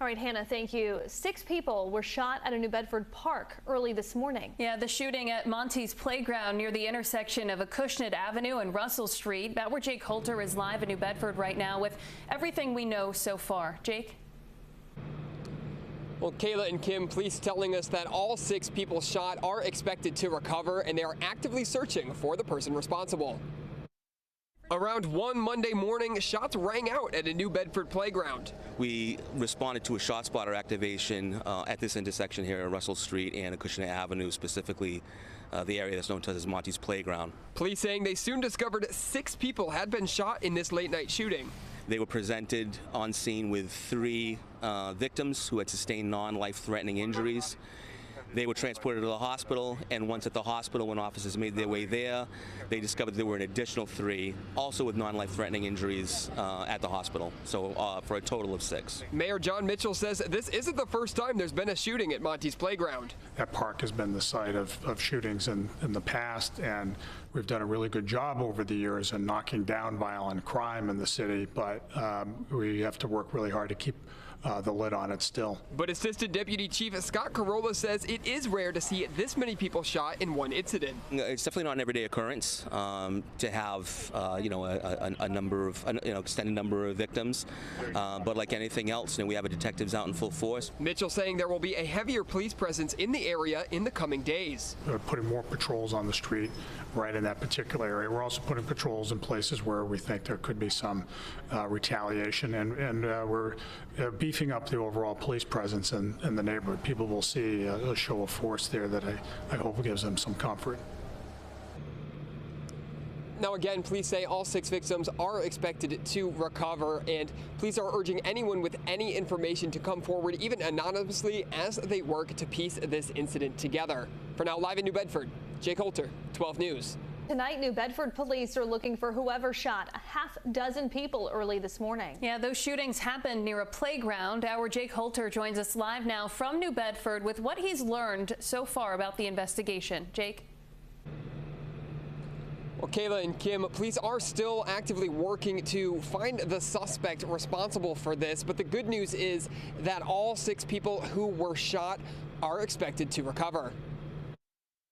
All right, Hannah, thank you. 6 people were shot at a New Bedford park early this morning. Yeah, the shooting at Monty's Playground near the intersection of Acushnet Avenue and Russell Street. That where Jake Holter is live in New Bedford right now with everything we know so far. Jake? Well, Kayla and Kim, police telling us that all 6 people shot are expected to recover, and they are actively searching for the person responsible. Around 1 Monday morning, shots rang out at a New Bedford playground. We responded to a shot spotter activation at this intersection here at Russell Street and Acushnet Avenue, specifically the area that's known as Monty's Playground. Police saying they soon discovered 6 people had been shot in this late-night shooting. They were presented on scene with 3 victims who had sustained non-life-threatening injuries. They were transported to the hospital, and once at the hospital, when officers made their way there, they discovered there were an additional 3, also with non-life-threatening injuries at the hospital, so for a total of 6. Mayor John Mitchell says this isn't the first time there's been a shooting at Monty's Playground. That park has been the site of shootings in the past, and we've done a really good job over the years in knocking down violent crime in the city, but we have to work really hard to keep the lid on it still. But Assistant Deputy Chief Scott Carolla says it is rare to see this many people shot in one incident. It's definitely not an everyday occurrence to have a number of extended number of victims, but like anything else, we have detectives out in full force. Mitchell saying there will be a heavier police presence in the area in the coming days. We're putting more patrols on the street right in that particular area. We're also putting patrols in places where we think there could be some retaliation, and we're beefing up the overall police presence in the neighborhood. People will see a show of force there that I hope gives them some comfort. Now again, police say all 6 victims are expected to recover, and police are urging anyone with any information to come forward, even anonymously, as they work to piece this incident together. For now, live in New Bedford, Jake Holter, 12 News. Tonight, New Bedford police are looking for whoever shot a half-dozen people early this morning. Yeah, those shootings happened near a playground. Our Jake Holter joins us live now from New Bedford with what he's learned so far about the investigation. Jake? Well, Kayla and Kim, police are still actively working to find the suspect responsible for this, but the good news is that all 6 people who were shot are expected to recover.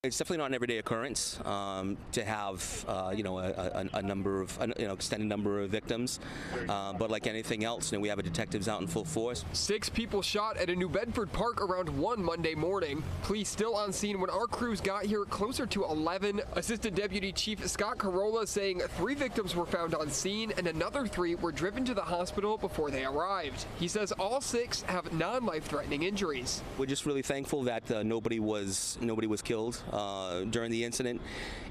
It's definitely not an everyday occurrence to have a number of extended number of victims, but like anything else, we have detectives out in full force. 6 people shot at a New Bedford park around 1 Monday morning. Police still on scene when our crews got here closer to 11. Assistant Deputy Chief Scott Carolla saying 3 victims were found on scene and another 3 were driven to the hospital before they arrived. He says all 6 have non-life-threatening injuries. We're just really thankful that nobody was killed during the incident,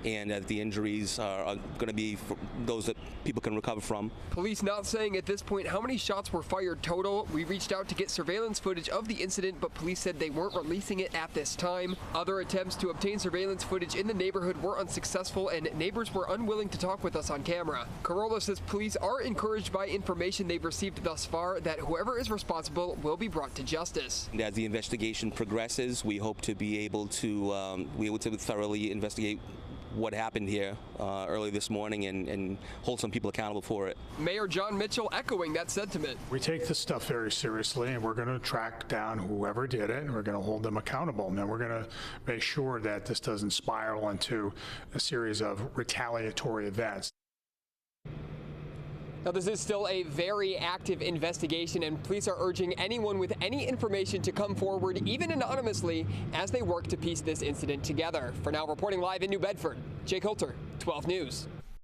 and that the injuries are going to be those that people can recover from. Police not saying at this point how many shots were fired total. We reached out to get surveillance footage of the incident, but police said they weren't releasing it at this time. Other attempts to obtain surveillance footage in the neighborhood were unsuccessful, and neighbors were unwilling to talk with us on camera. Carolla says police are encouraged by information they've received thus far that whoever is responsible will be brought to justice. And as the investigation progresses, we hope to be able to thoroughly investigate what happened here early this morning and hold some people accountable for it. Mayor John Mitchell echoing that sentiment. We take this stuff very seriously, and we're going to track down whoever did it, and we're going to hold them accountable. And then we're going to make sure that this doesn't spiral into a series of retaliatory events. Now, this is still a very active investigation, and police are urging anyone with any information to come forward, even anonymously, as they work to piece this incident together. For now, reporting live in New Bedford, Jake Holter, 12 News.